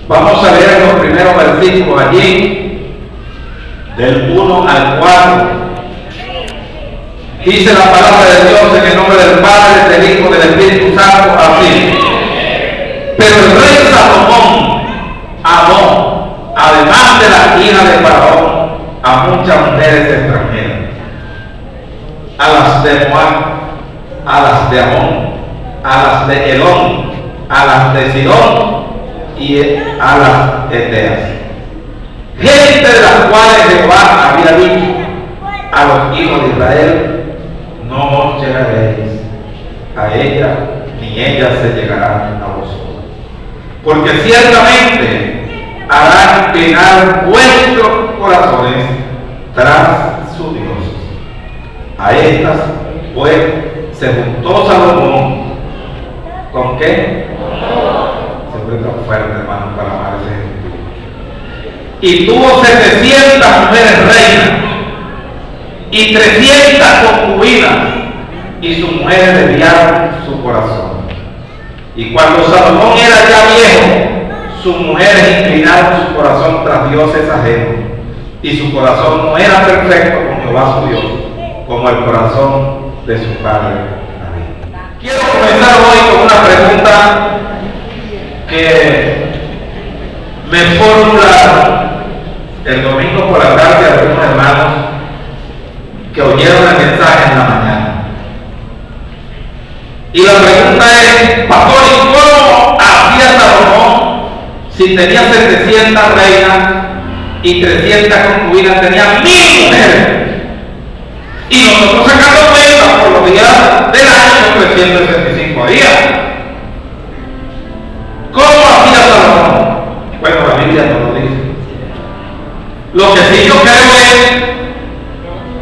Vamos a leer los primeros versículos allí, del 1 al 4. Dice la palabra de Dios en el nombre del Padre, del Hijo y del Espíritu Santo, así. Pero el rey Salomón amó, además de las hijas de Faraón, a muchas mujeres extranjeras, a las de Moab, a las de Amón, a las de Elón, a las de Sidón y a las eteas, gente de las cuales Jehová había dicho a los hijos de Israel: no llegaréis a ella, ni ellas se llegarán a vosotros, porque ciertamente harán inclinar vuestros corazones tras su Dios. A estas, pues, se juntó Salomón. ¿Con qué? Se fue tan fuerte, hermano, para amar ese Jesús. Y tuvo 700 mujeres reinas y 300 concubinas, y sus mujeres desviaron su corazón. Y cuando Salomón era ya viejo, sus mujeres inclinaron su corazón tras dioses ajenos, y su corazón no era perfecto con Jehová su Dios, como el corazón de su padre David. Quiero comenzar hoy con una pregunta que me formularon el domingo por la tarde algunos hermanos que oyeron el mensaje en la mañana. Y la pregunta es: pastor, ¿y cómo hacía Salomón si tenía 700 reinas y 300 concubinas? Tenía 1000 mujeres. Y nosotros sacando cuenta por los días del año son 365 días. ¿Cómo hacía Salomón? Bueno, la Biblia no lo dice. Lo que sí yo creo es,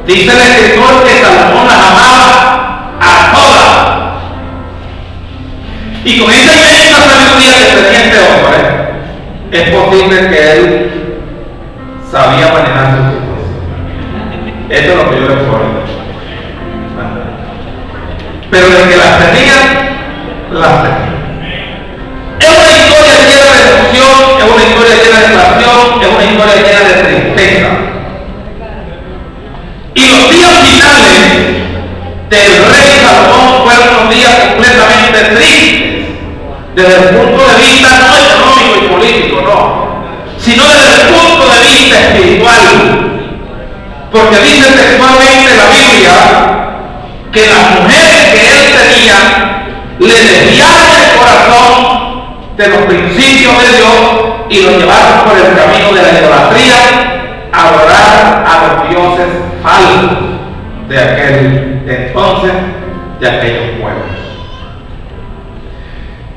dice el escritor, que Salomón las amaba a todas. Y con esa inmensa sabiduría que tenía este hombre, es posible que él sabía manejar su situación. Esto es lo que yo le puedo decir. Pero de que las tenía, las tenía. Es una historia llena de emoción, es una historia llena de pasión, es una historia llena de tristeza. Y los días finales del rey Salomón fueron unos días completamente tristes, desde el punto de vista no económico y político, no, sino desde el punto de vista espiritual. Porque dice textualmente la Biblia que las mujeres que él tenía le desviaron el corazón de los principios de Dios y lo llevaron por el camino de la idolatría, a adorar a los dioses falsos de aquel entonces, de aquellos pueblos.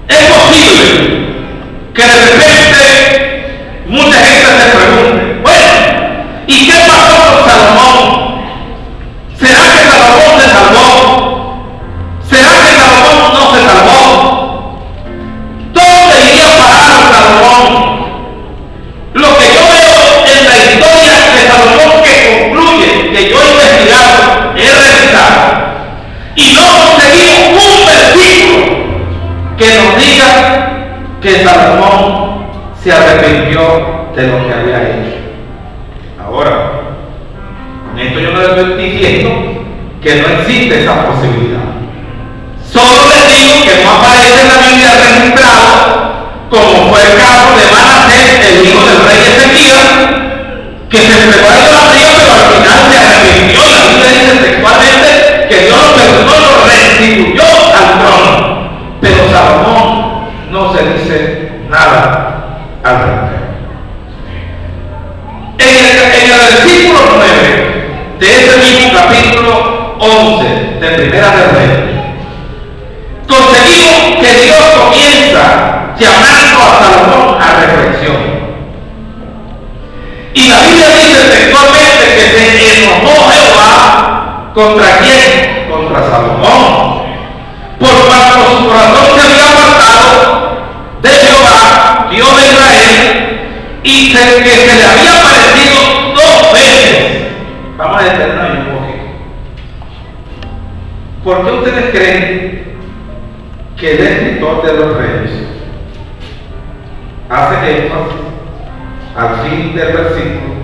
Es posible que de repente mucha gente se pregunte: bueno, ¿y qué pasó con Salomón? ¿Será que Salomón se salvó? ¿Será que Salomón no se salvó? ¿Dónde iría a parar Salomón? Lo que yo veo en la historia de Salomón, que concluye, que yo he investigado, he revisado, y no conseguimos un versículo que nos diga que Salomón se arrepintió de lo que había hecho. Ahora, con esto yo no le estoy diciendo que no existe esa posibilidad. Solo les digo que no aparece en la Biblia registrado, como fue el caso de Manasés, el hijo del rey Ezequías, que se entregó a la idolatría, pero al final se arrepintió. La Biblia dice textualmente que Dios lo perdonó y lo restituyó al trono. Pero Salomón no se dice nada al respecto. En el versículo 9 de ese mismo capítulo 11 de Primera de Reyes, conseguimos que Dios comienza llamando a Salomón a reflexión. Y la Biblia dice textualmente que se enojó Jehová ¿contra quién? Contra Salomón, por cuanto su corazón se había apartado de Jehová, Dios de Israel, y que se le había aparecido 2 veces. Vamos a detenernos ahí un poquito. ¿Por qué ustedes creen que el escritor de los Reyes hace énfasis al fin del versículo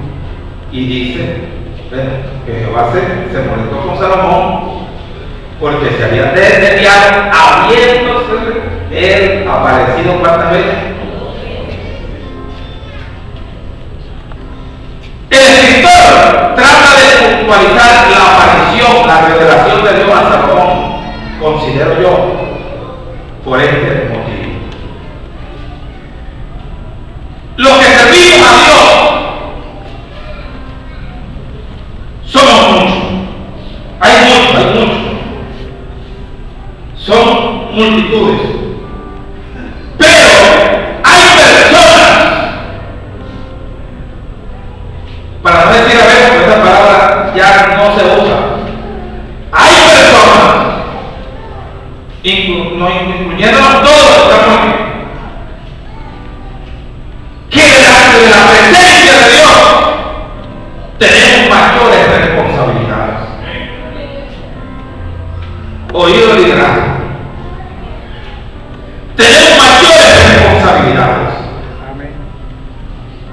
y dice, bueno, que Jehová se molestó con Salomón porque se había desviado, habiéndose él aparecido cuántas veces. El escritor trata de puntualizar la aparición, la revelación de Dios a Salomón, considero yo, por este motivo. Los que servimos a Dios somos muchos. Hay muchos. Son multitudes. Pero hay personas, para no decir a ver, porque esta palabra ya no se usa. Hay personas, incluyéndonos todos los que estamos aquí, que delante de la presencia de Dios tenemos mayores responsabilidades. Oído liderazgo. Tenemos mayores responsabilidades.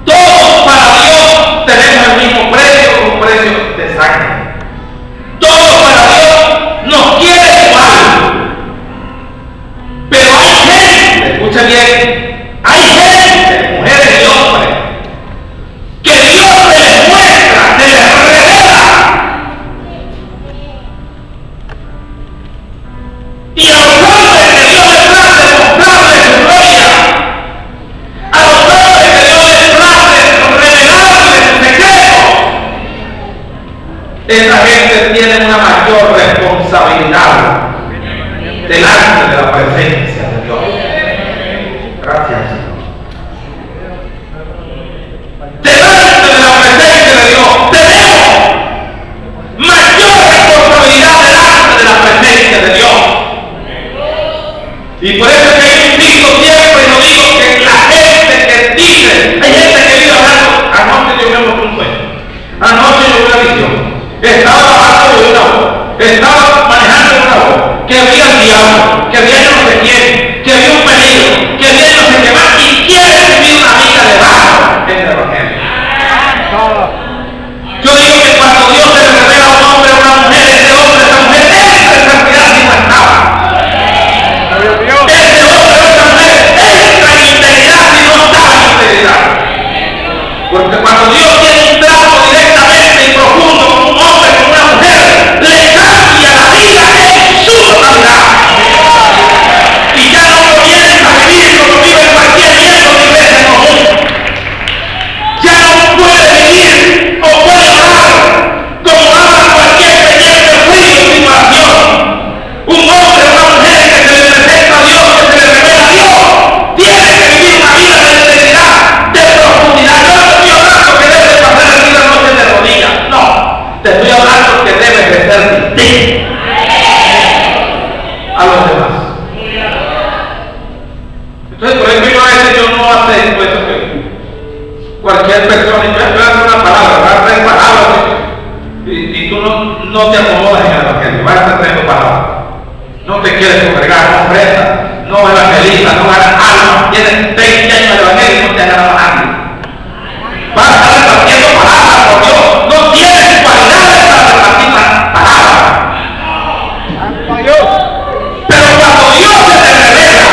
Todos para Dios tenemos el mismo precio, un precio de sangre. Todos para Dios nos quiere igual. Pero hay gente, escucha bien, hay gente, mujeres y hombres, que Dios se les muestra, se les revela. Y a los hombres que Dios les place mostrarles su gloria, a los hombres que Dios les place revelarles su secreto, esa gente tiene una mayor responsabilidad delante de la presencia de Dios. Gracias, Señor. Delante de la presencia de Dios tenemos mayor responsabilidad delante de la presencia de Dios. Y por eso es que yo invito siempre y lo digo que la gente que dice, hay gente que vive hablando, anoche yo me un sueño, anoche yo vi una visión, estaba bajando de una voz, estaba manejando una voz, que había el diablo, que había no sé quién, que había un peligro, que había no sé qué más, y quiere vivir una vida de bajo en el evangelio. Yo digo que cuando Dios se le revela a un hombre o a una mujer, ese hombre, esa mujer, entra en santidad si no estaba. Ese hombre o esa mujer entra en integridad si no estaba en integridad. Porque cuando Dios tiene un trato directamente y profundo con un hombre, con una mujer, le cambia la vida en su totalidad. Y ya no comienza a vivir como vive cualquier miembro de iglesia común. Ya no puede vivir o puede hablar como habla cualquier creyente frío sin oración. Un hombre o una mujer que se le presenta a Dios, que se le revela a Dios, tiene que vivir una vida de integridad, de profundidad. Yo no estoy hablando que debe pasar el día noche de rodillas, no. Te estoy hablando que debes de ser distinto a los demás. Entonces, por ejemplo, a veces yo no acepto eso que cualquier persona, y yo hago una palabra, vas a traer palabras, y tú no te acomodas en el evangelio, vas a estar trayendo palabras. No te quieres congregar, no ofrendas, no evangelizas, no ganas alma, tienes 20 años de evangelio y no te ha ganado a nadie. Vas a estar repartiendo palabras por Dios, no tienes cualidades para repartir palabras. Pero cuando Dios se te revela,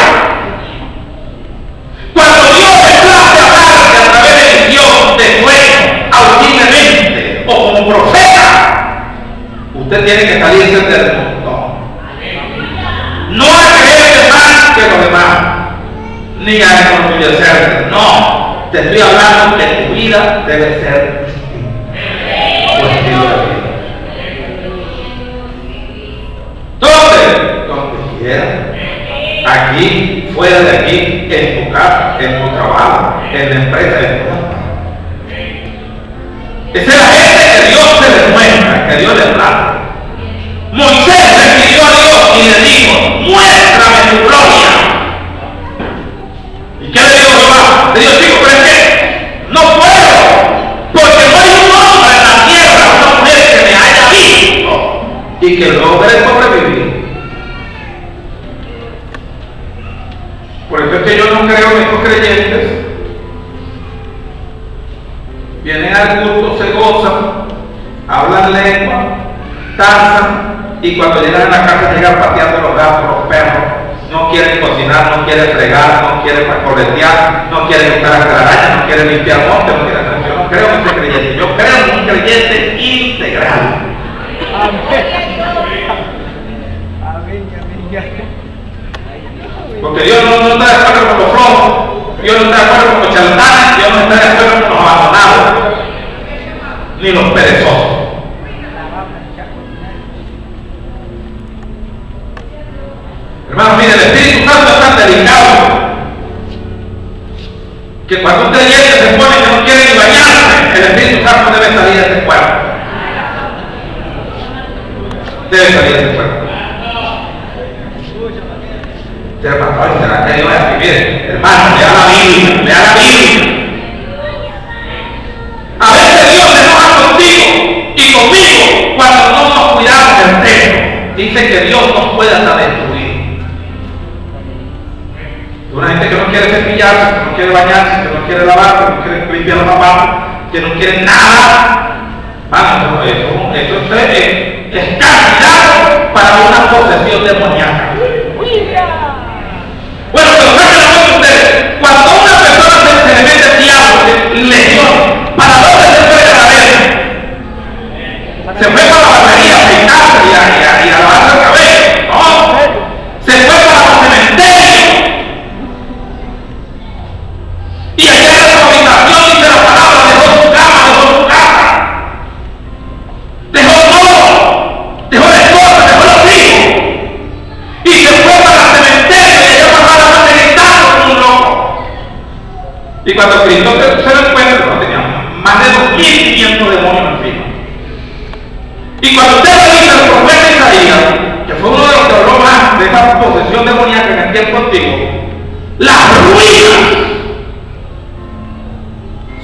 cuando Dios te place hablarte a través de visión, de sueño, audiblemente o como profeta, usted tiene que salirse del montón. No a creerte más que los demás, ni a enorgullecerte. No, te estoy hablando que tu vida debe ser distinta. Tu estilo de vida. Donde quiera. Aquí, fuera de aquí, en tu casa, en tu trabajo, en la empresa, en tu casa. Esa es la gente que Dios se le muestra, que Dios le plata. Moisés le pidió a Dios y le dijo, muéstrame tu gloria. ¿Y qué le dijo Jehová? Le dijo, chico, pero es que no puedo, porque no hay un hombre en la tierra, una mujer que me haya visto y que logre sobrevivir. Por eso es que yo no creo en estos creyentes y cuando llegan a la casa llegan pateando los gatos, los perros, no quieren cocinar, no quieren fregar, no quieren corretear, no quieren estar a telaraña, no quieren limpiar monte, no quieren. Yo no creo en ese creyente, yo creo en un creyente integral. Porque Dios no está de acuerdo con los flojos, Dios no está de acuerdo con los charlatanes, Dios no está de acuerdo con los abandonados, ni los perezosos. Hermano, mire, el Espíritu Santo es tan delicado que cuando un creyente se pone que no quiere ni bañarse, el Espíritu Santo debe salir de ese cuerpo. Debe salir de ese cuerpo. Hermano, ¿será que Dios es así? Mire, hermano, lea la Biblia, lea la Biblia. A veces Dios se enoja contigo y conmigo cuando no nos cuidamos del templo. Dice que Dios nos puede hasta destruir. Una gente que no quiere cepillarse, que no quiere bañarse, que no quiere lavar, que no quiere limpiar los zapatos, que no quiere nada. Vamos, eso es candidato para una posesión demoníaca. Bueno, pero saquen la cuenta ustedes. Cuando una persona se le mete el diablo, lesión, ¿para dónde se fue de la vez? Se fue para la barbería a peinarse y a lavarse el cabello. No, se fue para los cementerios. Y allá en su habitación dice la palabra, dejó su cama, dejó su casa, dejó todo, dejó la esposa, dejó los hijos, y se fue para el cementerio y allá pasaba la noche gritando como un loco. Y cuando Cristo se lo encuentra, no tenía más de 2.500 demonios encima. Y cuando usted revisa el profeta Isaías, que fue uno de los que habló más de esa posesión demoníaca en el tiempo antiguo, las ruinas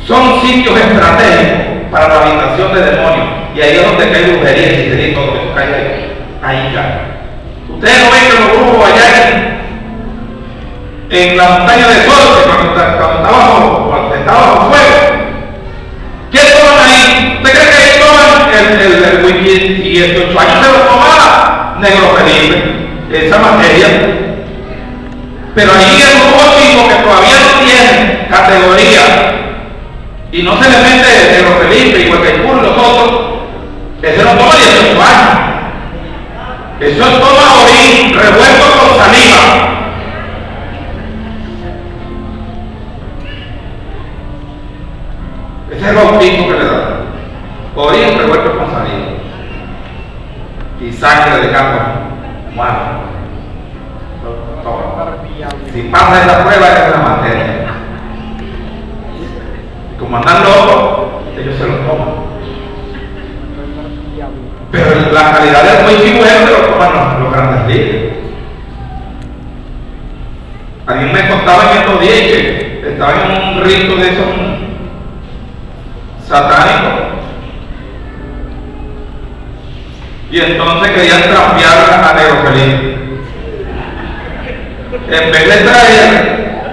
son sitios estratégicos para la habitación de demonios. Y ahí es donde cae brujería y hechicería y todo lo que cae ahí. Ahí cae. Ustedes no ven que los grupos allá en la montaña de Sol, cuando estaba bajo fuego, ¿qué toman ahí? ¿Usted cree que ahí toman el wiki y 18 años se lo tomaba Negro Felipe, esa materia? Pero ahí el grupo chico que todavía no tiene categoría y no se le mete Negro Felipe y Huecaipur y los otros, ese no toma 18 años. Eso es toma orín revuelto con saliva. Ese es el bautismo que le da. Orín revuelto con saliva. Y sangre de gato muerto. Si pasa esa prueba es una materia. Y como andan locos, ellos se lo toman. Pero la calidad del muy chivo se lo toman los grandes líderes. Alguien me contaba en estos días que estaba en un rito de esos satánicos y entonces querían trampear a Negro Felipe. En vez de traer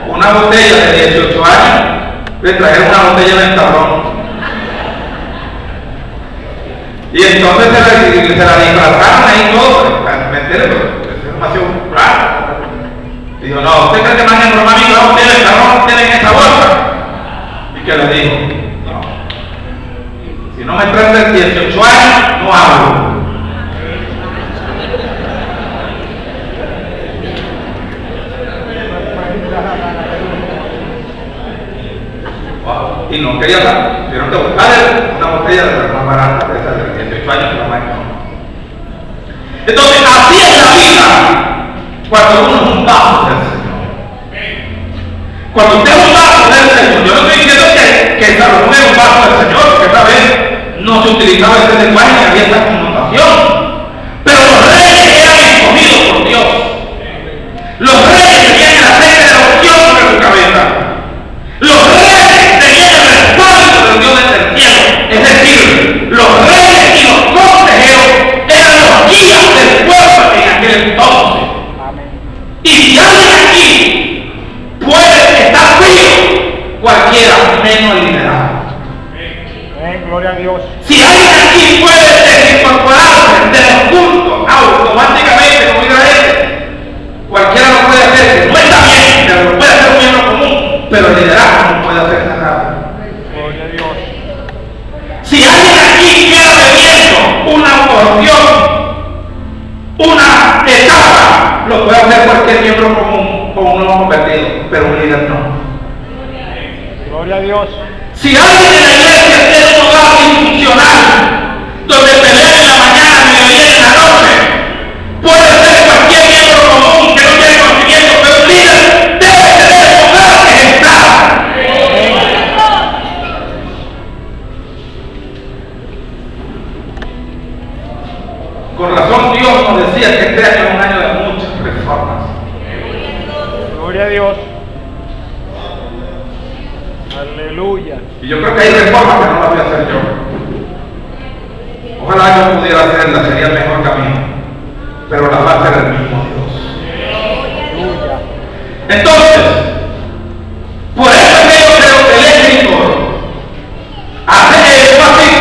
una botella de 18 años, le trajeron una botella de Ventabrón. Y entonces se la disfrazaron ahí todo. ¿Me entiendes? Es demasiado raro. Dijo, no, ¿usted cree que más en Román y la botella de Ventabrón tienen esa bolsa? ¿Y qué le dijo? No. Si no me traen de 18 años, no hablo. Y no quería dar, tuvieron que buscar una botella de la más barata, de esa de 18 años, pero más no. Entonces, así es la vida cuando uno es un vaso del Señor. Cuando usted es un vaso del Señor, yo no estoy diciendo que Salomón es un vaso del Señor, porque esta vez no se utilizaba ese lenguaje ni había esa connotación. Pero los reyes eran escogidos por Dios. Los reyes tenían el aceite de la unción sobre su cabeza. Los reyes tenían el respaldo del Dios desde el cielo. Es decir, los reyes y los consejeros eran los guías del pueblo en aquel entonces. Y si alguien aquí puede estar frío, cualquiera menos el liderazgo. Gloria a Dios. Si alguien aquí puede desincorporarse de los cultos a pero el liderazgo no puede hacerse rápido. Gloria a Dios. Si alguien aquí queda bebiendo una porción, una etapa, lo puede hacer cualquier miembro común o un nuevo convertido, pero un líder no. Gloria a Dios. Si alguien en la iglesia tiene un hogar disfuncional, donde pelean en la mañana, en mediodía y en la noche, puede ser cualquier miembro común que no tiene conocimiento, pero un líder debe tener un hogar ejemplar. Con razón Dios nos decía que este año es un año de muchas reformas. Gloria a Dios. Aleluya. Y yo creo que hay reformas que no las voy a hacer yo. Ojalá yo pudiera hacerlas, sería el mejor camino. Pero las va a hacer el mismo Dios. Entonces, por eso es que yo creo que el escritor hace énfasis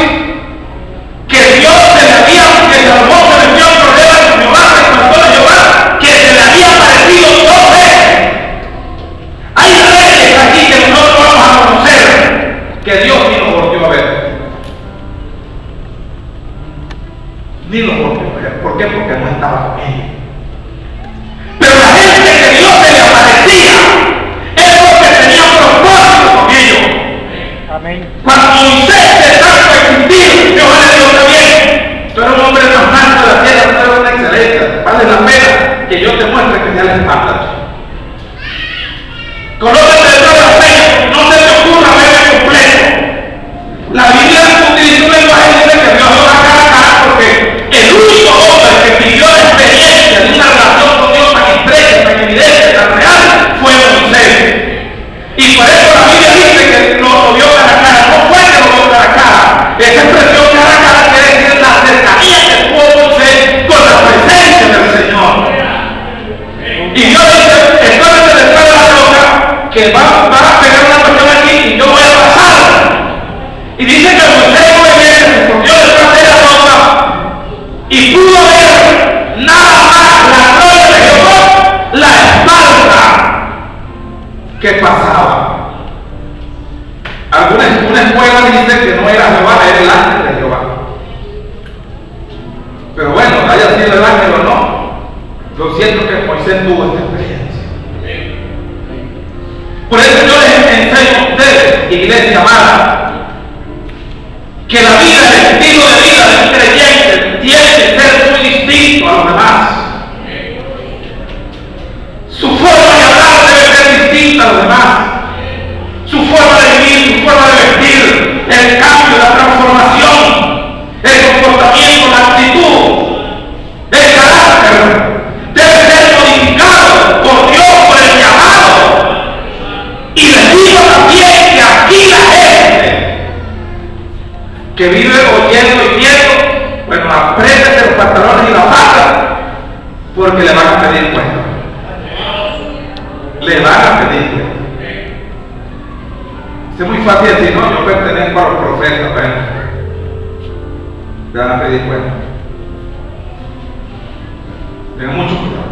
que Dios se le había, que Salomón se metió en problemas con Jehová, que contó de Jehová, que se le había aparecido 2 veces. Hay reyes aquí que nosotros vamos a conocer que Dios ni los volvió a ver. Ni los volvió a ver. ¿Por qué? Porque no estaba con ellos. Pero la gente que Dios se le aparecía es porque tenía un propósito con ellos. Amén. Cuando Moisés de tanto existir, Dios le dijo también: tú eres un hombre más manso de la tierra, tú eres una excelencia, vale la pena que yo te muestre que ya le falta. Conócete de todas las señas, no se te ocurra verme completo. La Biblia utiliza un lenguaje que dice que Dios lo va cara a cara, porque el único hombre que vivió la experiencia de una relación con Dios tan estrecha, tan evidente, tan real, fue Moisés. Y por eso la Biblia dice que lo vio cara a cara, no fue que lo vio cara a cara. Esa expresión cara a cara quiere decir la cercanía que tuvo Moisés con la presencia del Señor. Y Dios dice: entonces después de la roca, que va a pegar una cuestión aquí y yo voy a pasar. Y dice que Moisés obediente se escondió detrás de la roca y pudo ver nada más la gloria de Jehová, la espalda que pasaba. Una escuela dice que no era Jehová, era el ángel de Jehová. Pero bueno, haya sido el ángel o no, lo cierto es que Moisés tuvo esta experiencia. Por eso yo les enseño a ustedes, iglesia amada, que la vida, el estilo de vida de un creyente tiene que ser muy distinto a los demás. Su forma de hablar debe ser distinta a los demás. Su forma de vivir, su forma de vestir, el cambio, la transformación, el comportamiento, la actitud, el carácter debe ser modificado por Dios, por el llamado. Y les digo también que aquí la gente que vive oyendo y viendo, bueno, apriétese los pantalones y la falda, porque le van a pedir cuenta. Le van a pedir cuenta. Es muy fácil decir: no, yo pertenezco a los profetas, bueno, le van a pedir cuenta. Tengan mucho cuidado,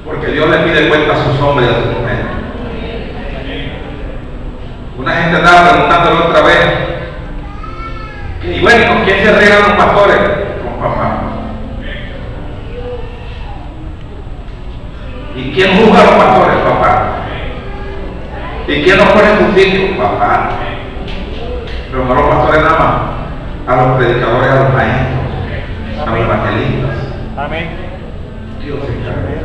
porque Dios le pide cuenta a sus hombres y a sus mujeres. Una gente andaba preguntándole otra vez: y bueno, ¿con quién se arreglan los pastores? Con papá. ¿Y quién juzga a los pastores? Papá. ¿Y quién nos pone en su sitio? Papá. Pero no a los pastores nada más, a los predicadores, a los maestros, a los evangelistas. Amén. Dios se encarga.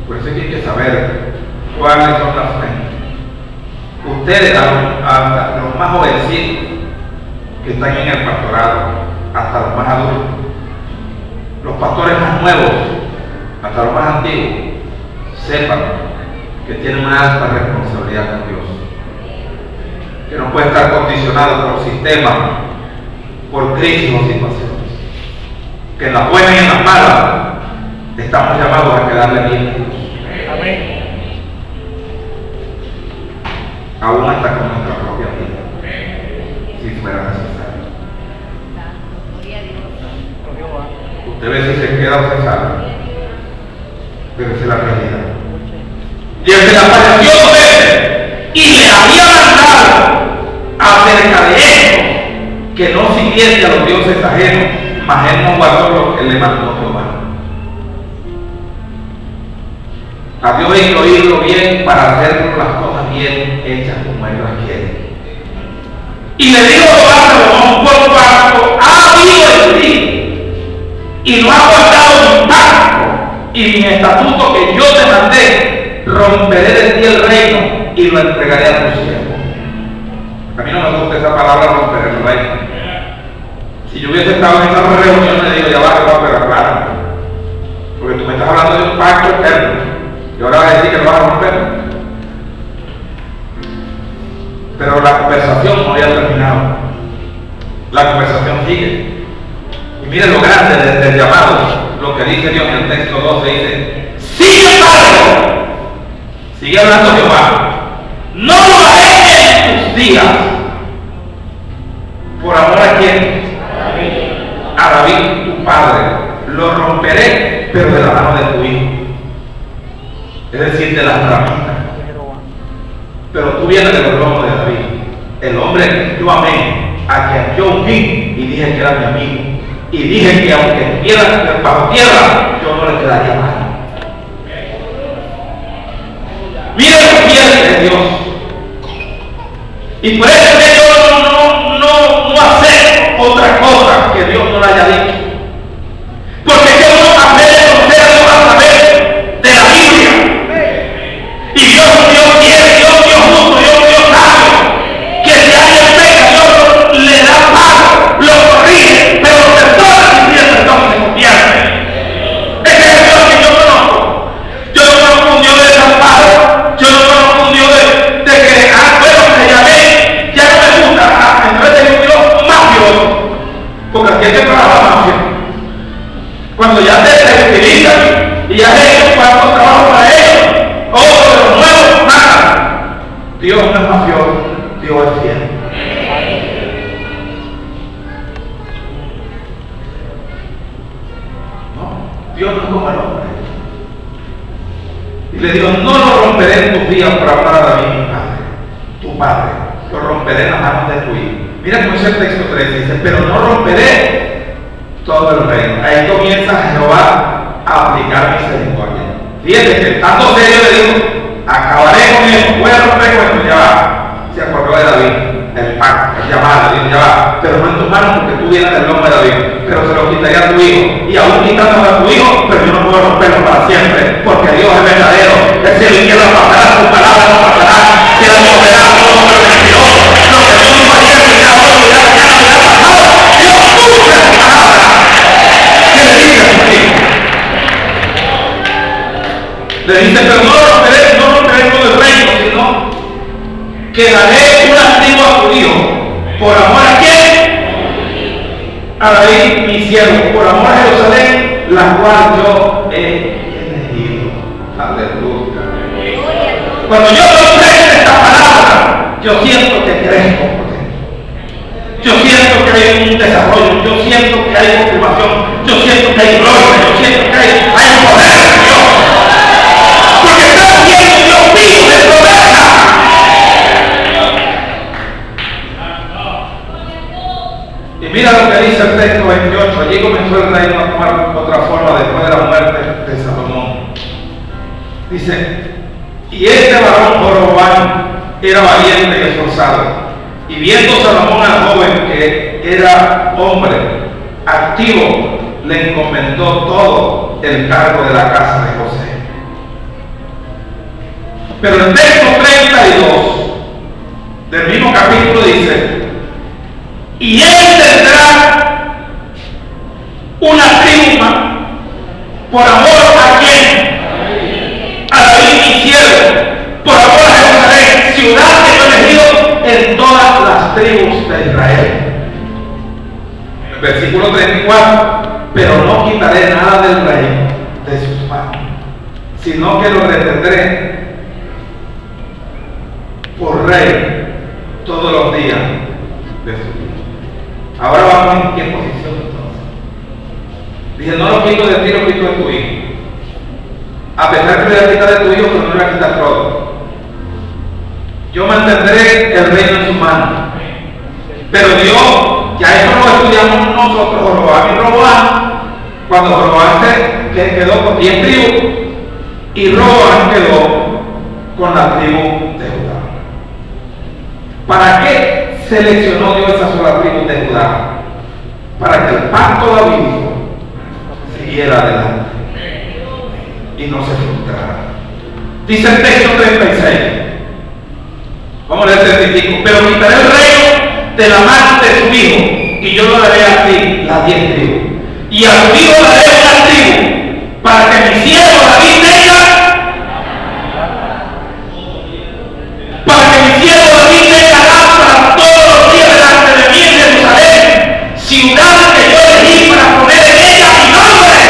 Por eso hay que saber cuáles son las fuentes. Ustedes, a los más jovencitos que están en el pastorado, hasta los más adultos, los pastores más nuevos, hasta los más antiguos, sepan que tienen una alta responsabilidad con Dios, que no puede estar condicionado por sistemas, por crisis o situaciones, que en las buenas y en las malas estamos llamados a quedarle bien a Dios. Amén. Aún hasta con nuestra propia vida, si fuera necesario. Usted ve si se queda o se sale. pero esa es la realidad. Y el que le apareció 2 veces y le había mandado acerca de esto, que no siguiese a los dioses ajenos, mas él no guardó lo que le mandó Jehová. A Dios hay que oírlo bien para hacer las cosas bien hechas como él las quiere. Y le dijo Jehová a Salomón: por cuanto ha habido en ti y no has guardado mi pacto y mi estatuto que yo te mandé, romperé de ti el reino y lo entregaré a tu siervo. A mí no me gusta esa palabra, romper el reino. Si yo hubiese estado en esa reunión, le digo: ya va, pero claro, porque tú me estás hablando de un pacto eterno y ahora vas a decir que lo vas a romper. Pero la conversación no había terminado. La conversación sigue. Y miren lo grande del llamado, lo que dice Dios en el texto 12, dice: sin embargo, sigue hablando Jehová, no lo haré en tus días. ¿Por amor a quién? A David, tu padre. Lo romperé, pero de la mano de tu hijo. Es decir, de las ramitas. Pero tú vienes de los lomos de David, el hombre que yo amé, a quien yo ungí y dije que era mi amigo. Y dije que aunque estuviera bajo tierra, yo no le quedaría mal. Mira lo fiel de Dios. Y por eso que yo no hacer otra cosa que Dios no le haya dicho. Porque yo no aprende a conocer a Dios a través de la Biblia. Y Dios quiere, Dios justo, Dios sabio, que si alguien peca, Dios le da pago, lo corrige, pero lo perdona si pide perdón y se convierte. Ese es el Dios que yo conozco. Yo no conozco un Dios de desamparo, yo no conozco un Dios de que, bueno, me llamé, ya no me gusta, entonces es un Dios mafioso, porque aquí es que trabaja mafia. Cuando ya te utilizan y ya has hecho cuánto trabajo para ellos, los nuevos matan. Dios no es mafioso, Dios es fiel. No, Dios no es como el hombre. Y le digo: no lo romperé en tus días por amor a David, mi padre, tu padre. Lo romperé en las manos de tu hijo. Mira cómo dice el texto 3, dice: pero no romperé todo el reino. Ahí comienza Jehová a aplicar misericordia. Fíjate que tanto serio le digo: acabaré con esto, voy a romper con esto. Ya va. Se acordó de David, el pacto, el llamado, dice: ya va, pero no en tus manos porque tú vienes del nombre de David, pero se lo quitaría a tu hijo, y aún quitándolo a tu hijo, pero yo no puedo romperlo para siempre, porque Dios es verdadero. El cielo y tierra pasará, su palabra no pasará, queda moverá todo lo mentiroso, lo que tú no harías ni nada, no lo dirás, ya no dirás pasado. Dios cumple su palabra. ¿Qué le dice a tu hijo? Le dice: pero no romperé todo el reino, sino que daré una tribu a tu hijo. ¿Por amor a quién? A David, mi siervo. Por amor a Jerusalén, la cual yo he elegido. Aleluya. Cuando yo comprendo esta palabra, yo siento que crezco. Yo siento que hay un desarrollo, yo siento que hay confirmación, yo siento que hay gloria, yo siento que hay poder de Dios. Porque estamos viendo Dios vivo de promesa. Y mira lo que dice el texto 28. Allí comenzó el reino a tomar otra forma después de la muerte de Salomón. Dice: y este varón Jeroboam era valiente y esforzado. Y viendo Salomón al joven que era hombre activo, le encomendó todo el cargo de la casa de José. Pero el texto 32 del mismo capítulo dice: y él tendrá una tribu por amor a quién? A David, mi siervo, por amor a Jerusalén, ciudad que yo he elegido en todas las tribus de Israel. El versículo 34: pero no quitaré nada del reino de sus manos, sino que lo retendré por rey todos los días de su vida. Ahora vamos en qué posición entonces. Dice: no lo quito de ti, lo quito de tu hijo. A pesar que le voy a quitar de tu hijo, pero no le voy a quitar todo. Yo mantendré el reino en su mano. Pero Dios, ya eso lo estudiamos nosotros, Jeroboam y Roboam, cuando Jeroboam se quedó con 10 tribus y Roboam quedó con la tribu de Judá. ¿Para qué seleccionó Dios esa sola tribu de Judá? Para que el pacto davídico siguiera adelante y no se frustrara. Dice el texto 36. Vamos a leer el 35. Pero quitaré el reino de la mano de su hijo, y yo lo daré a ti, las 10 tribus. Y a su hijo daré una tribu, para que mi siervo David tenga, lámpara todos los días delante de mí en Jerusalén, ciudad que yo elegí para poner en ella mi nombre.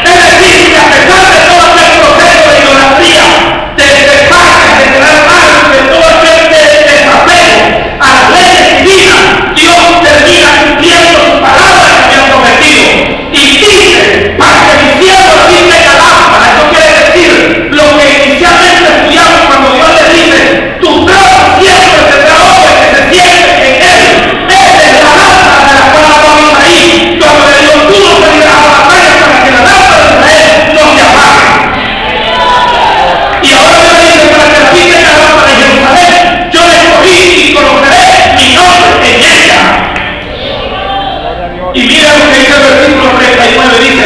Es decir, que a pesar de todo aquel proceso de idolatría, de desfases, de quedar mal, de todo aquel desapego a las leyes divinas, Dios termina cumpliendo su palabra que había prometido. Y dice, para que mi siervo David tenga lámpara. Eso quiere decir lo que inicialmente estudiamos cuando Dios le dice, tu trono siempre tendrá hombres que se sienten en él. Esa es la lámpara de la cual hablamos ahí, cuando le digo, tú no salirás a la batalla para que la lámpara de Israel no se apague. Y ahora me dice, para que David tenga lámpara en Jerusalén, yo le escogí y colocaré mi nombre en ella. Y mira lo que dice el versículo 39, dice,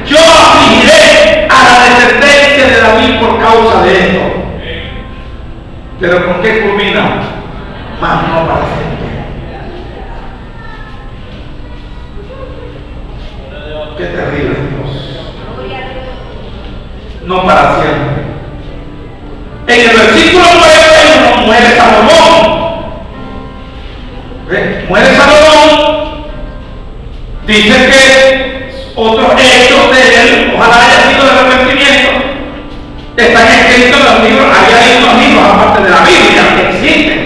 yo afligiré a la descendencia de David por causa de esto. Pero ¿con qué culmina? Mas no para siempre. Qué terrible Dios. No para siempre. En el versículo 9 muere Salomón. ¿Ve? Muere Salomón. Dice que otros hechos de él, ojalá haya sido de arrepentimiento, están escritos en los libros. Hay unos libros aparte de la Biblia que existen,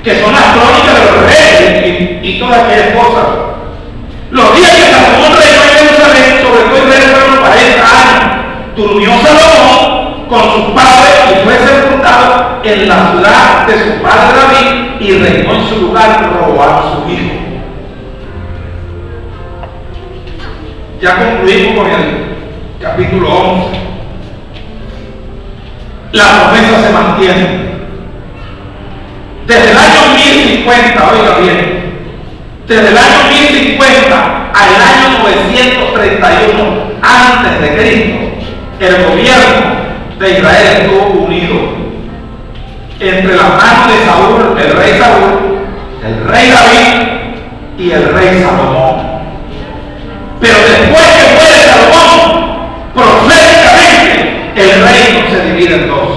que son las crónicas de los reyes y todas aquellas cosas. Los días que Salomón reinó en Jerusalén, sobre todo Israel, fueron 40 años. Durmió Salomón con sus padres y fue sepultado en la ciudad de su padre David, y reinó en su lugar Roboam su hijo. Ya concluimos con el capítulo 11. La promesa se mantiene. Desde el año 1050, oiga bien, desde el año 1050 al año 931 antes de Cristo, el gobierno de Israel estuvo unido entre las manos de Saúl, el rey David y el rey Salomón. Pero después que muere Salomón, proféticamente el reino se divide en dos.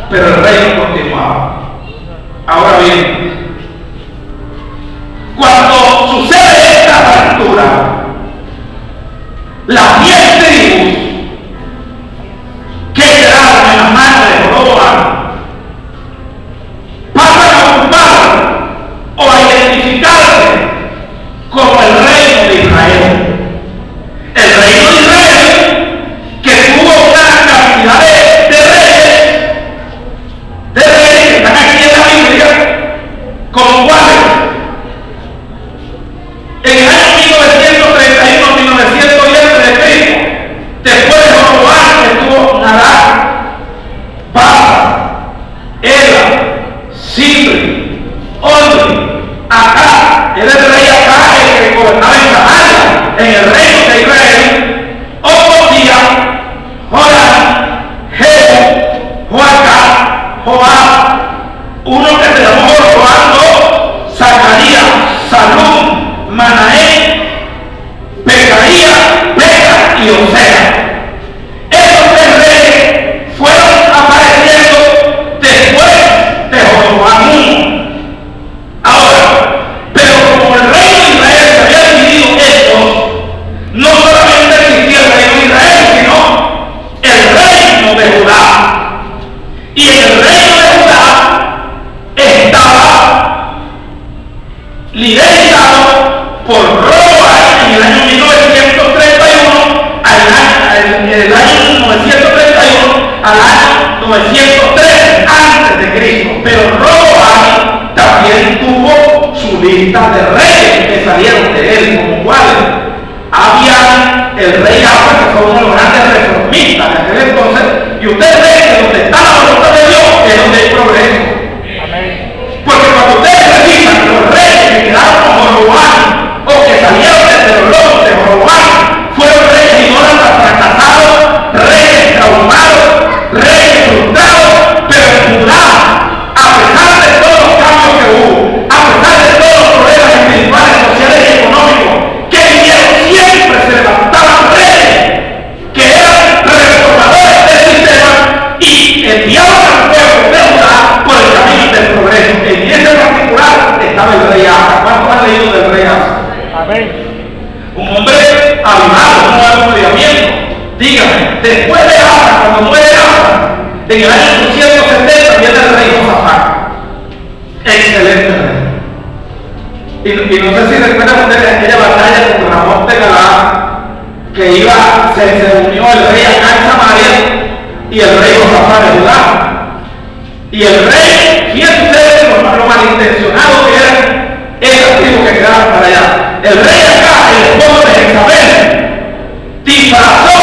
Pero el reino continuaba. Ahora bien, cuando sucede esta fractura, las 10 tribus que quedaron en las manos de Jeroboam pasan a ocupar o a identificarse como el reino de Israel. El reino de Israel, que tuvo una cantidad de reyes que están aquí en la Biblia, como cuáles. En el año 1931-1910 de Cristo, después de Jeroboam, estuvo Nadab, Baasa, Ela, Zimri, Omri, Acá, era el rey Acá, el que gobernaba en Samaria, en el reino de Israel, Ocosías, Joram, Jehu, Joacá, Joab, uno que se llamó Joram, Zacarías, Salum, Manaén, Pecaía, Peca y Osea. Esos 3 reyes fueron apareciendo después de Jeroboam I. Ahora, pero como el reino de Israel se había dividido en estos, no solamente existía el reino de Israel, sino el reino de Judá. Y en el reino de Judá estaba liderizado por Roboam en el año 1931 en el año 931 al año 903 antes de Cristo. Pero Roboam también tuvo su lista de reyes que salieron de él, como cuáles. Había el rey Asa, que fue uno de los grandes reformistas de aquel entonces, y usted ve que donde está la voluntad de Dios es donde hay progreso. Porque cuando ustedes revisan los reyes que quedaron con Roboam o que salieron desde los lomos de Roboam, fueron reyes idólatras fracasados, reyes traumados, reyes frustrados, pero en Judá, a pesar de todos los cambios que hubo, a pesar de todos los problemas espirituales, sociales y económicos que vinieron, siempre se levantaban reyes que eran reformadores del sistema y enviaban al pueblo de Judá por el camino del progreso. En ese particular estaba el rey Asa. ¿Cuántos han leído del rey Asa? Amén. Un hombre avivado, un nuevo movimiento. Dígame, después de Asa, cuando muere Asa, en el año 870 viene el rey Josafat. Excelente rey. Y no sé si recuerdan ustedes aquella batalla contra Ramón de Galaad, que se unió el rey acá en Samaria y el rey Josafat de Judá. Y el rey, fíjense ustedes lo malintencionado que eran esas tribus que quedaban para allá. El rey acá, el esposo de Jezabel, disfrazó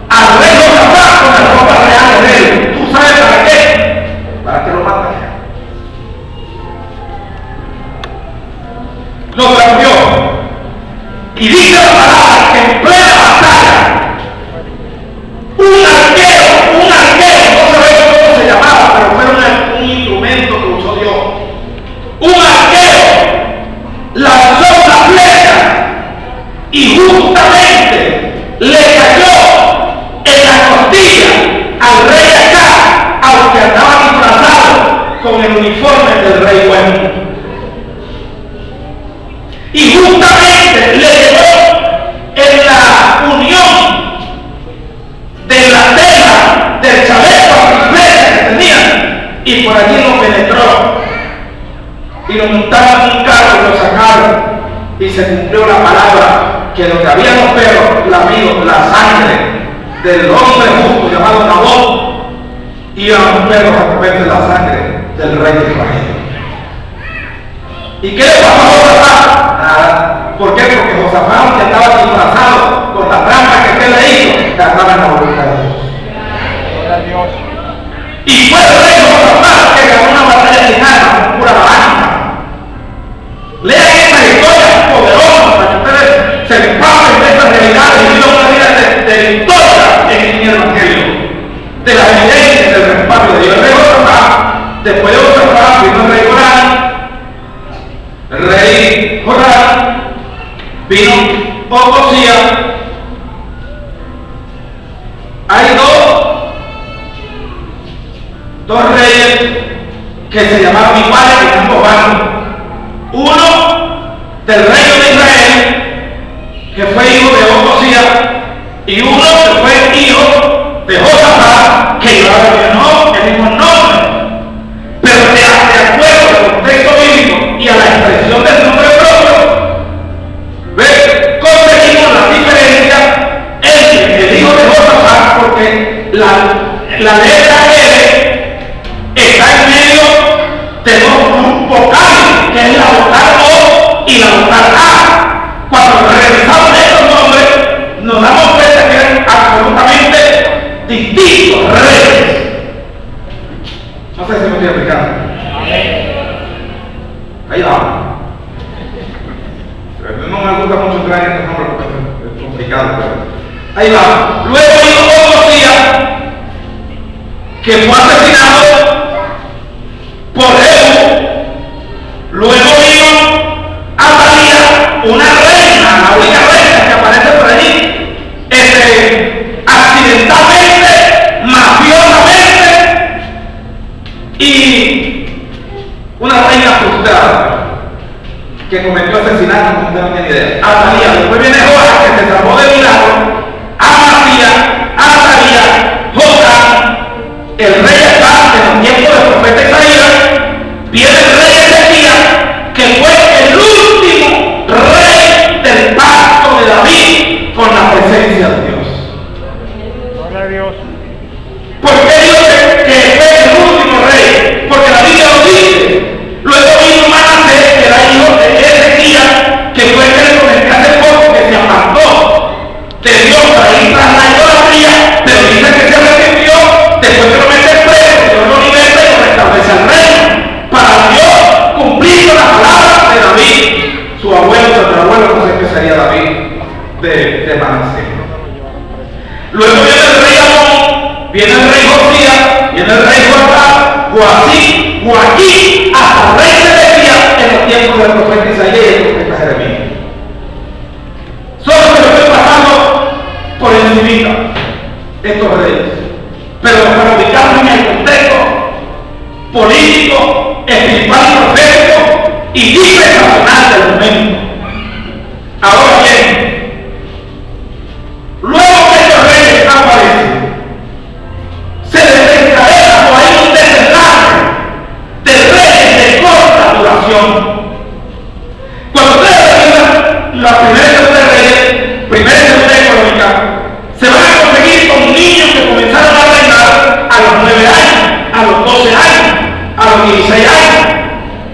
al rey Josafat con las ropas reales de él. ¿Tú sabes para qué? Para que lo maten. Lo cambió. Y dice la palabra que en plena batalla, un arquero, no sabemos cómo se llamaba, pero fue un instrumento que usó Dios. Un arquero lanzó una flecha y justamente le cayó en la costilla al rey acá, aunque andaba disfrazado con el uniforme del rey bueno. Y justamente le llegó en la unión de la tela del chaleco a flecha que tenían, y por allí lo penetró y lo montaron en un carro y lo sacaron, y se cumplió la palabra que donde había los perros lamidos la sangre del hombre justo llamado Nabot, iban los perros a comerse la sangre del rey de Israel. ¿Y qué le pasó a Josafat? Nada. ¿Por qué? Porque Josafat, aunque estaba disfrazado con la trampa que él le hizo, estaba en la voluntad de Dios. Gloria a Dios. Y fue el rey Josafat que ganó una batalla lejana con pura balanza. Lean estas historias poderosas para que ustedes se empapen de estas realidades y vivan una vida de victoria en el Evangelio, de las evidencias del respaldo de Dios. El rey Josafat, después de Josafat, vino el rey Joram. El rey Joram, vino Ocosías. Hay dos reyes que se llamaban iguales en ambos bandos. Uno del reino de Israel, que fue hijo de Ocosías, y uno que fue hijo de Josafat, que llevaba el mismo nombre. Pero de acuerdo al contexto bíblico y a la expresión del nombre propio, ¿ves? Conseguimos la diferencia entre el hijo de Josafat, porque la letra L está en medio de dos vocales, que es la vocal O y la vocal A. Cuando revisamos estos nombres, nos damos cuenta que eran absolutamente distintos reyes. No sé si me estoy explicando. Ahí va. No me gusta mucho entrar en estos nombres porque es complicado, pero ahí va. Luego vino Ocosías, que fue asesinado por Jehu. Luego vino Atalía, una reina, la única reina que aparece por allí, accidentalmente, mafiosamente, y una reina frustrada que cometió asesinato, no tengo ni idea. Atalía, después viene Joram, que se salvó de milagro. Amasías, Azarías, Jotam, el rey está en los tiempos del profeta Isaías. Viene el rey Ezequías, que fue el último rey del pacto aquí hasta el rey Sedequías en los tiempos del profeta Isaías y el profeta Jeremías. Solo se lo estoy pasando por encima estos reyes, pero para ubicarnos en el contexto político, espiritual y profético y dispensacional del momento. Ahora bien, luego que estos reyes aparecen, se desencadenó por ahí un desenlace de reyes de corta duración. Cuando ustedes revisan la primera y segunda reyes, primera y segunda económica, se van a conseguir con niños que comenzaron a reinar a los 9 años, a los 12 años, a los 16 años.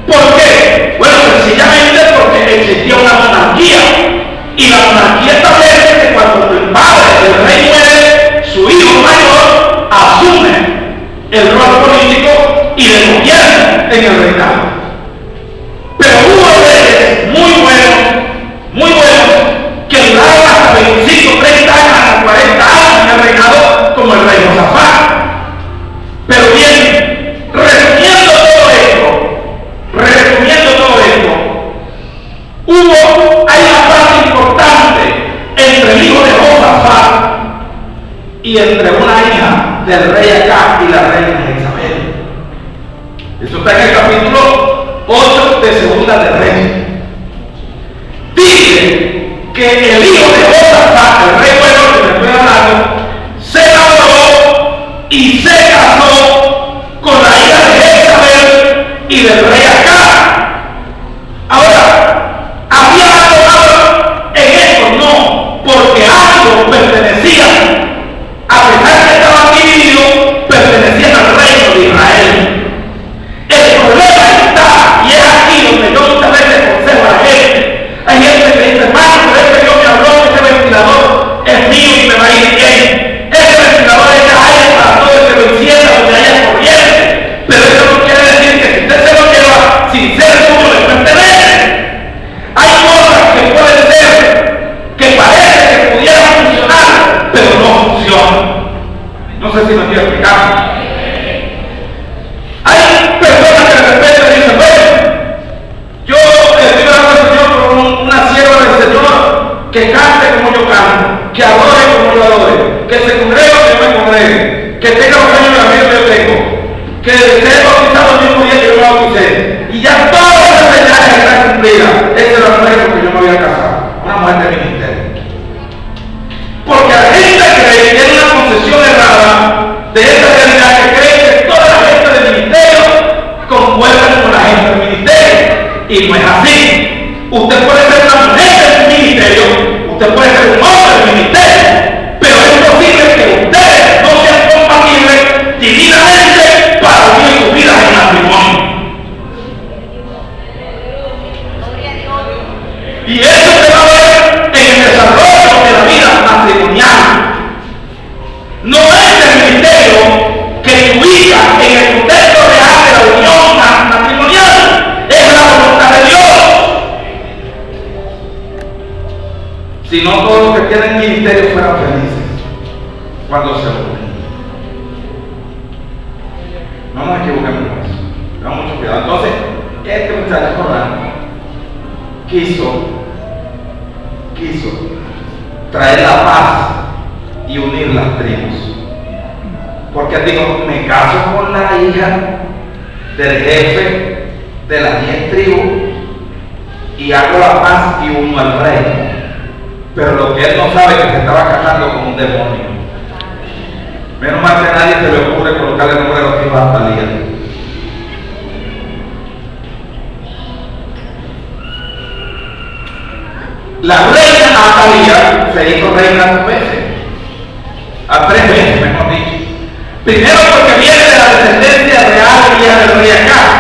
¿Por qué? Bueno, sencillamente porque existía una monarquía, y la monarquía establece que cuando el padre del rey muere, su hijo mayor asume el rol político y le gobierna en el reinado. Pero hubo reyes muy buenos, que duraron hasta 25, 30 años, hasta 40 años en el reinado, como el rey Josafat. Pero bien, resumiendo todo esto, hay una parte importante entre el hijo de Josafat y entre una hija del rey Acab y la reina Jezabel. Eso está en el capítulo 8 de Segunda de Reyes. Dice que el hijo de Josafat, el rey bueno que me estoy hablando, se enamoró y se casó con la hija de Jezabel y del rey Acab. Ahora, ¿había algo malo en esto? No, porque ambos pertenecían, a pesar que estaban divididos, pertenecían al reino de Israel. El problema está, y es aquí donde yo muchas veces aconsejo a la gente. Hay gente que dice, hermano, pero este Dios me habló, este ventilador es mío y me va a ir bien. Este ventilador es de aire para todo el que lo encienda donde haya corriente. Pero eso no quiere decir que si usted se lo lleva sin ser suyo, le pertenece. Hay cosas que pueden ser, que parece que pudieran funcionar, pero no funcionan. No sé si me estoy explicando. Hay personas que de repente dicen, bueno, yo estoy orando al Señor por una sierva del Señor que cante como yo canto, que adore como yo adore, que se congregue como yo me congregue, que tenga los años de la vida que yo tengo, que sea bautizado el mismo día que yo me bauticé. Y ya todas esas señales están cumplidas. Ese era el reino que yo me voy a casar, una mujer de ministerio. Porque la gente cree que tiene una concepción errada de esta realidad, que cree que toda la gente del ministerio concuerda con la gente del ministerio. Y no es así. Usted puede ser una mujer del ministerio, usted puede ser un hombre del ministerio, pero es posible que ustedes no sean compatibles divinamente para unir sus vidas en matrimonio. Y eso se va a ver en el desarrollo de la vida matrimonial. No es el ministerio que se ubica en el contexto real de la unión matrimonial, es la voluntad de Dios. Si no, todos los que tienen ministerio fueran felices cuando se unen. No nos equivoquemos con eso. Tengan mucho cuidado. Entonces, este muchacho Corán quiso traer la paz y unir las tribus. Porque digo, me caso con la hija del jefe de las 10 tribus y hago la paz y uno al reino. Pero lo que él no sabe es que se estaba casando con un demonio. Menos mal que a nadie se le ocurre colocarle el nombre de los hijos a Atalía. La reina Atalía se hizo reina 2 veces, a 3 veces mejor dicho. Primero porque viene de la descendencia real y del rey Acab.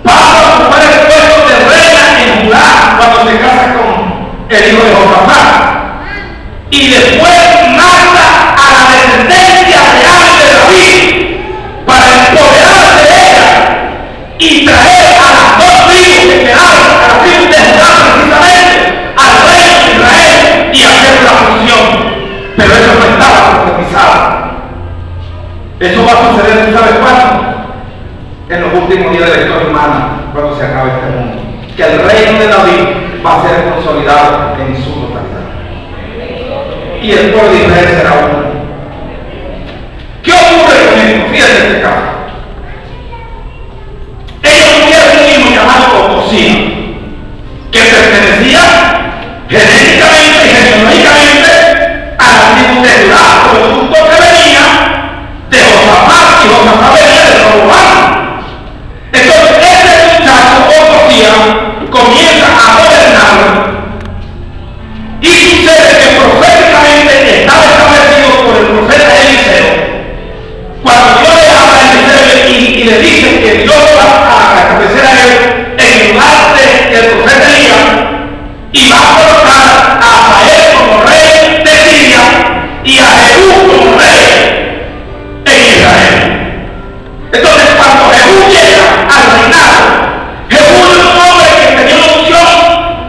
Pasa a ocupar el puesto de reina en Judá cuando se casa con el hijo de Josafat. Y después mata a la descendencia real de David para empoderarse de ella y traer a las 2 tribus que quedaron, a las tribus de Judá precisamente, al rey de Israel y hacer la función. Pero eso no estaba profetizado. Eso va a suceder, ¿tú sabes cuándo? reino de David va a ser consolidado en su totalidad. Y el pueblo de Israel será uno. ¿Qué ocurre con esto? Fíjense este caso. Ellos tuvieron un hijo llamado Ocosía, que pertenecía genéticamente y genealógicamente a la tribu de Judá, producto que venía de Josafat, y Josafat venía de Roboam. Entonces, este muchacho, Ocosía, comienza a gobernar, y sucede que proféticamente estaba establecido por el profeta Eliseo. Cuando Dios le habla a Eliseo y le dice que Dios va a establecer a él en lugar del profeta Elías, y va a colocar a Hazael como rey de Siria y a Jehú como rey en Israel. Entonces, cuando Jehú llega al reinado, Jehú es un hombre que tenía una unción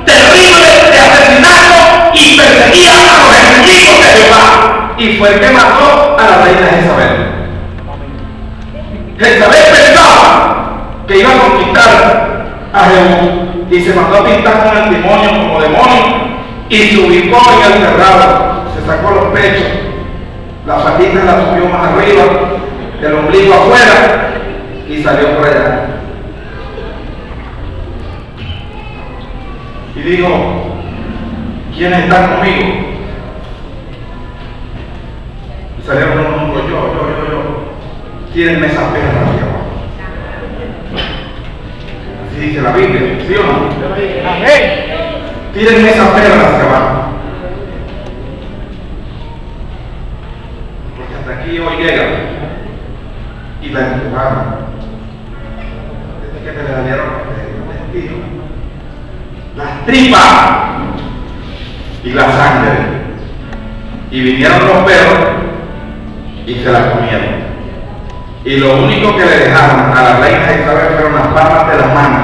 terrible de asesinato y perseguía a los enemigos de Jehová, y fue el que mató a la reina Jezabel. Jezabel pensaba que iba a conquistar a Jehú y se mandó a pintar con el demonio como demonio y se ubicó en el terrado, se sacó los pechos, las patitas las subió más arriba, el ombligo afuera y salió por allá. Y dijo: ¿quiénes están conmigo? Y salieron unos hombros: yo. Tírenme esa perra hacia abajo. Así dice la Biblia, ¿sí o no? Amén. Tírenme esa perra hacia abajo. Porque hasta aquí hoy llega. Y la empujaron. Desde que te le dieron el tiro. Las tripas y la sangre. Y vinieron los perros y se las comieron. Y lo único que le dejaron a la reina Isabel fueron las palmas de las manos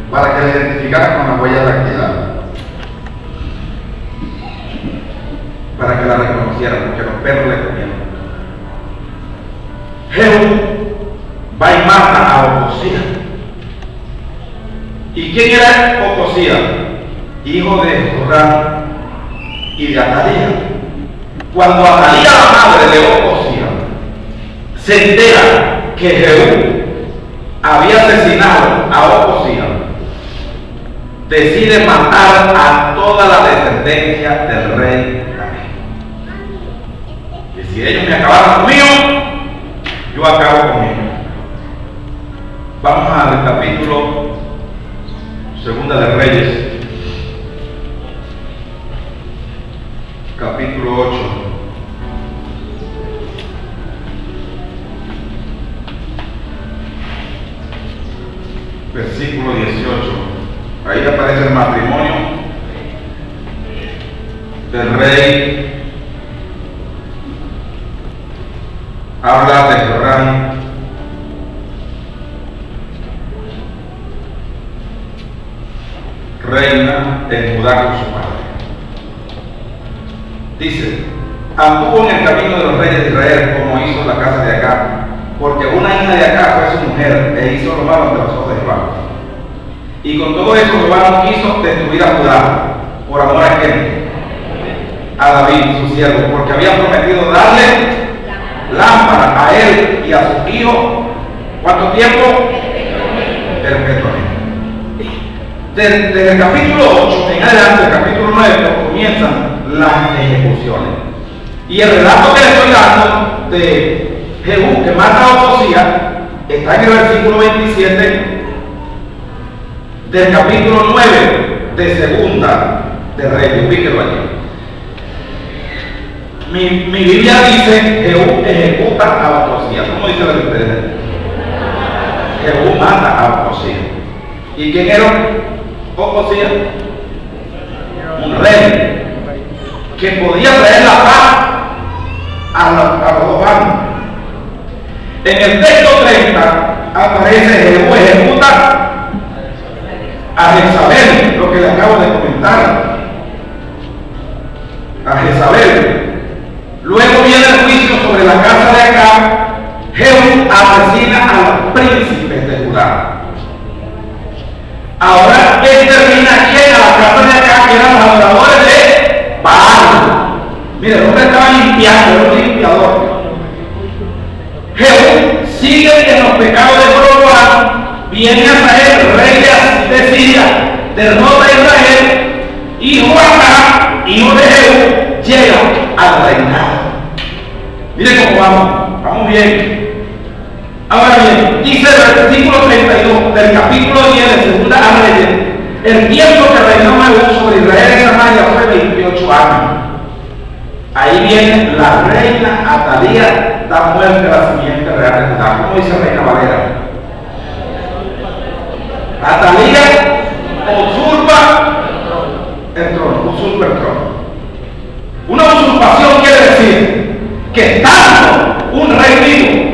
para que la identificaran con la huella dactilar, para que la reconocieran, porque los perros le comieron. Jehú va y mata a Ocosía. ¿Y quién era Ocosía? Hijo de Joram y de Atalía. Cuando Atalía, la madre de Ocosía, se entera que Jehú había asesinado a Ocosía, decide matar a toda la descendencia del rey David. Y si ellos me acabaron conmigo, yo acabo con ellos. Vamos al capítulo 2 de Reyes, capítulo 8. Versículo 18. Ahí aparece el matrimonio del rey. Habla de Joram, reina en Judá con su padre. Dice: anduvo en el camino de los reyes de Israel, como hizo la casa de Acab, porque una hija de Acab fue su mujer e hizo lo malo ante los ojos de Jehová. Y con todo eso Jehová no quiso destruir a Judá, por amor a quién, a David su siervo, porque había prometido darle lámpara a él y a su hijo. ¿Cuánto tiempo? Perpetuamente. Desde el capítulo 8 en adelante, el capítulo 9, comienzan las ejecuciones. Y el relato que le estoy dando de Jehú, que mata a Ocosía, está en el versículo 27 del capítulo 9 de Segunda de Reyes. Ubíquelo allí. Mi Biblia dice: Jehú ejecuta a Ocosía. ¿Cómo dice la Biblia? Jehú mata a Ocosía. ¿Y quién era Ocosía? Un rey que podía traer la paz a los dos bandos. En el texto 30 aparece: Jehú ejecuta a Jezabel, lo que le acabo de comentar, a Jezabel. Luego viene el juicio sobre la casa de Acab. Jehú asesina a los príncipes de Judá. Ahora él termina aquí en la casa de acá, que eran los adoradores de Baal. Mira, el hombre estaba limpiando, era un limpiador. Jehú sigue en los pecados de Jeroboam, viene a traer reyes de Siria, derrota a Israel, y Joacán, hijo de Jehú, llega al reinado. Miren cómo vamos bien. Ahora bien, dice el versículo 32 del capítulo 10 de Segunda a Reyes, el tiempo que reinó Jehú sobre Israel y Samaria fue 28 años. Ahí viene la reina Atalía, da muerte a la simiente real de Judá. ¿Cómo dice Reina Valera? Atalía usurpa el trono. Una usurpación quiere decir que tanto un rey vivo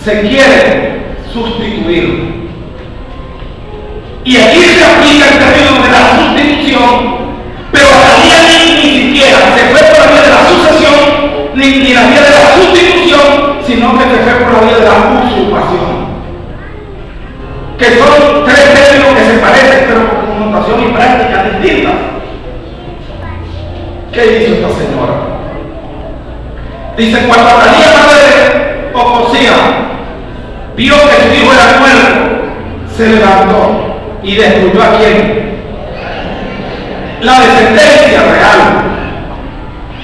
se quiere sustituir. Y aquí se aplica el término de la sustitución, pero Atalía ni siquiera se fue por la vía de la sucesión, ni la vía de la sustitución, sino que se fue por la vía de la usurpación. Que son tres términos que se parecen, pero con connotación y práctica distintas. ¿Qué hizo esta señora? Dice, cuando Atalía, madre de Ocosías, vio que su hijo era muerto, se levantó y destruyó a quién? La descendencia real.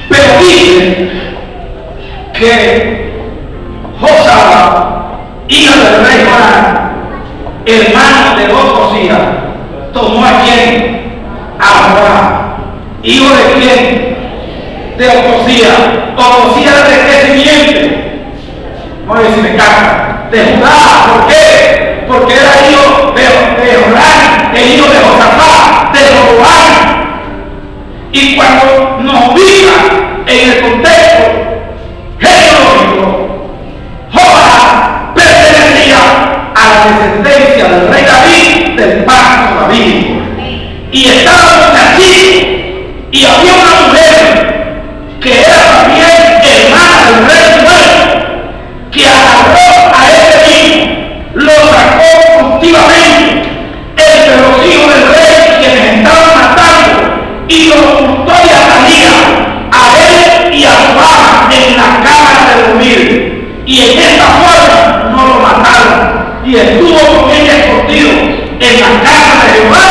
Pero dice que Josaba, hija del rey Joram, hermano de Ocosías, tomó a quién? A Joram. ¿Hijo de quién? De Ocosías. ¿Ocosías de qué simiente? No sé si me capta. De Judá. ¿Por qué? Porque era hijo de Joram, el hijo de Josafat, de Jeroboam. Y cuando nos ubica en el contexto genealógico, Joram pertenecía a la descendencia del rey David, del pacto davídico. Y estábamos aquí. Y había una mujer que era también hermana del rey muerto, que agarró a ese niño, lo sacó furtivamente entre los hijos del rey quienes estaban matando y lo ocultó y Atalía a él y a su ama en la cámara de dormir. Y en esta forma no lo mataron y estuvo con ella escondido en la casa de Jehová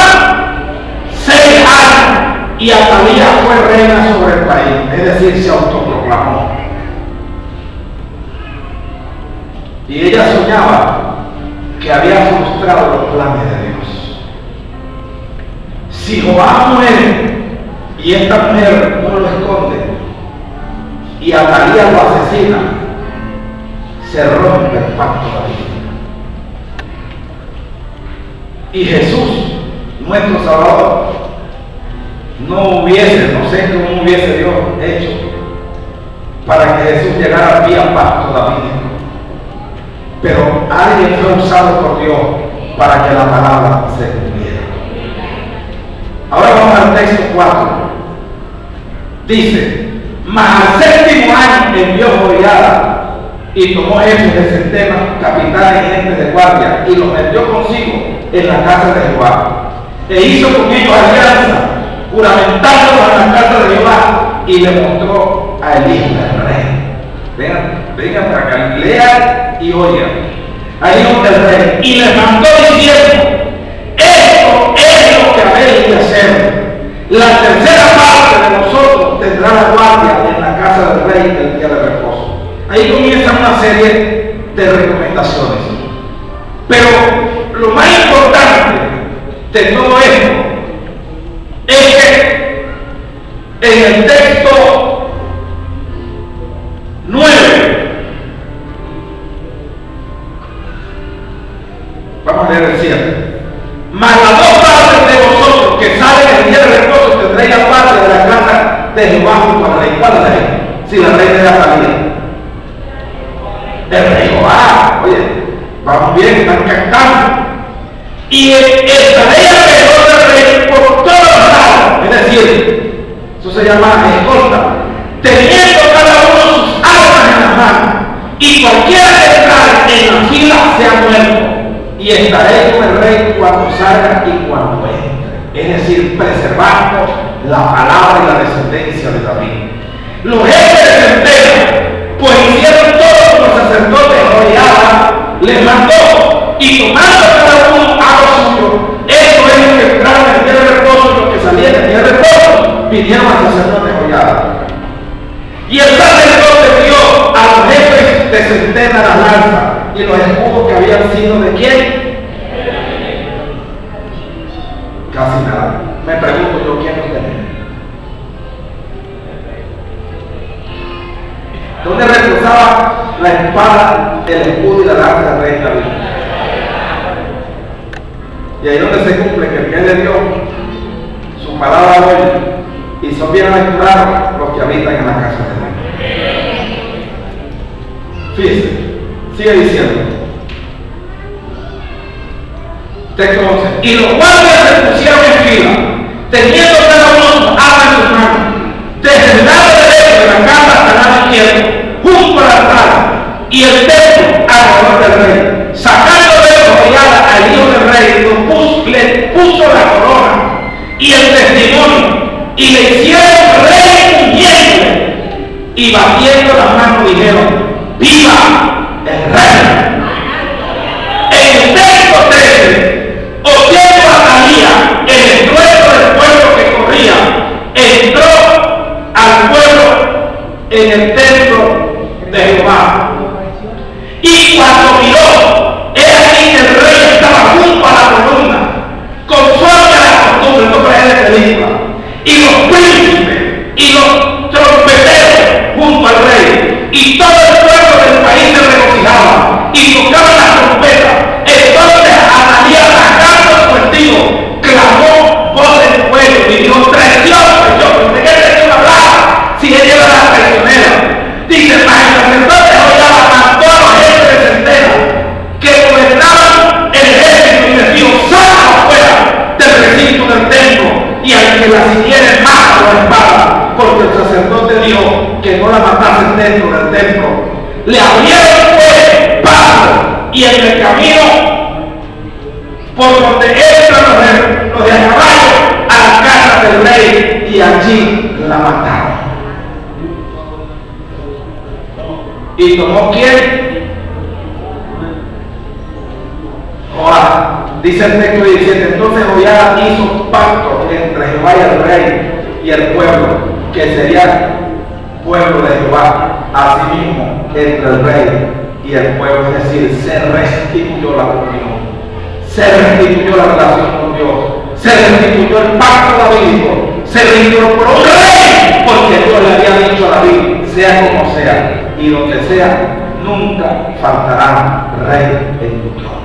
6 años. Y Atalía fue reina sobre el país, es decir, se autoproclamó. Y ella soñaba que había frustrado los planes de Dios. Si Joram muere y esta mujer no lo esconde y Atalía lo asesina, se rompe el pacto davídico. Y Jesús, nuestro Salvador, no sé cómo hubiese Dios hecho para que Jesús llegara aquí al pacto davídico, pero alguien fue usado por Dios para que la palabra se cumpliera. Ahora vamos al texto 4. Dice, mas al 7º año envió Joiada y tomó jefes de centenas, capitanes y gente de guardia, y los metió consigo en la casa de Jehová, e hizo con ellos alianza, juramentándolos en la casa de Jehová, y le mostró a el hijo del rey. Vengan para acá, lean y oigan. Al hijo del rey, y le mandó diciendo, esto es lo que habéis de hacer. La tercera parte de nosotros tendrá la guardia en la casa del rey del día de reposo. Ahí comienza una serie de recomendaciones. Pero lo más importante de todo esto es que en el texto 9, vamos a leer el 7. Mas las 2 partes de vosotros que salen el día de reposo tendréis la parte de la casa de Jehová junto al rey. ¿Cuál rey? Si la reina de Atalía. El rey Jehová. Oye, vamos bien, están captando. Y estaréis alrededor del rey por todos los lados. Es decir, eso se llama escolta. Teniendo cada uno sus armas en las manos. Y cualquiera que entrare en la fila sea muerto. Y estaré con el rey cuando salga y cuando es decir, preservando la palabra y la descendencia de David. Los jefes de centena, pues hicieron todo como el sacerdote Jehoiada les mandó, y tomando cada uno a lo suyo. Eso es lo que entraron en el día de reposo, y los que salían en el día de reposo vinieron al sacerdote Jehoiada. Y el sacerdote dio a los jefes de centena la lanza y los escudos que habían sido de quién. Casi nada. Me pregunto yo, ¿quién los tenía? ¿Dónde reposaba la espada, el escudo y la lanza del rey David? Y ahí donde se cumple que el que le dio su palabra hoy, y son bienaventurados los que habitan en la casa de Dios. Fíjense, sigue diciendo. Texto 11. Y los guardias se pusieron en fila, teniendo cada uno sus armas en sus manos, desde el lado derecho de la casa hasta el lado izquierdo, junto al altar y el templo alrededor del rey. Sacando de Jehoiada al hijo del rey, le puso la corona y el testimonio, y le hicieron rey ungiéndole, y batiendo las manos dijeron: ¡viva el rey! En el texto 13, oyendo a Atalía el estruendo del pueblo que corría, entró al pueblo en el templo de Jehová. Y cuando miró, he aquí que el rey estaba junto a la columna, conforme a la costumbre, no es de película, y los príncipes y los trompeteros junto al rey, y todo el pueblo del país se regocijaba y tocaban las trompetas. Entonces Atalía, sacando su vestido, clamó voz en cuello y dijo: traición, traición. ¿De qué traición hablaba? Si ella era la traicionera. Dice: mas el sacerdote Jehoiada mandó a los jefes de centena que gobernaban el ejército y les dijo: salga afuera del recinto del templo, y al que la siguiere mátalo a espada, porque el sacerdote dijo que no la matasen dentro del templo. Le abrieron pues paso, y en el camino por donde entran los de a caballo a la casa del rey, y allí la mataron. ¿Y tomó quién? Joab. Dice el texto 17: entonces Joab hizo pacto entre Jehová y el rey y el pueblo, que sería pueblo de Jehová, asimismo entre el rey y el pueblo, es decir, se restituyó la comunión, se restituyó la relación con Dios, se restituyó el pacto davídico, se reincorporó un rey, porque Dios le había dicho a David: sea como sea y donde sea, nunca faltará rey en tu trono.